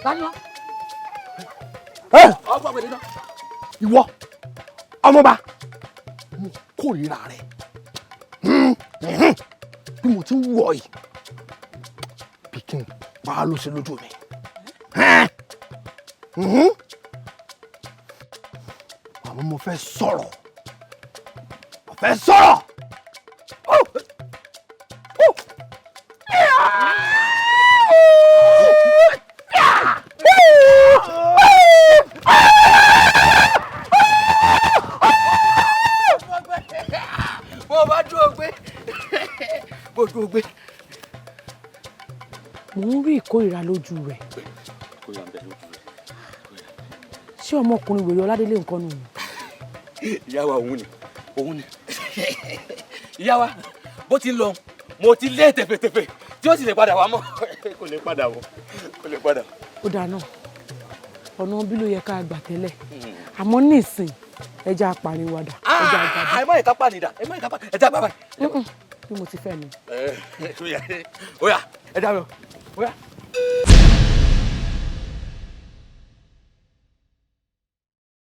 Daniel. Ọgbà pẹ̀lú náà. Ìwọ ọmọba mo kórìíra rẹ̀ bí mo ti ń wọ̀ yìí pikin pa ló ṣe lójú mi. Àmọ́ mo fẹ́ sọ̀rọ̀. Mo ń rí ìkórìíra lójú rẹ̀. Ṣé ọmọkùnrin wèrè Ọládélé nǹkan nù? Ìyá wa òun ni. Ìyá wa bó ti ń lọ mo ti lé tẹ̀fẹ̀tẹ̀fẹ̀ tí ó sì lè padà wá mọ́. Kò lè padà wọ̀. Ó dáa náà ọ̀nà bí ló yẹ ká gbà tẹ́lẹ̀ àmọ́ nísìn ẹja apàrìwàdà ẹja àgbàdo. Ẹ má yẹ ká pàdé ẹja bàbá. Bí mo ti fẹ́ mi. Ó yá ẹ dá mi o. Ó yá.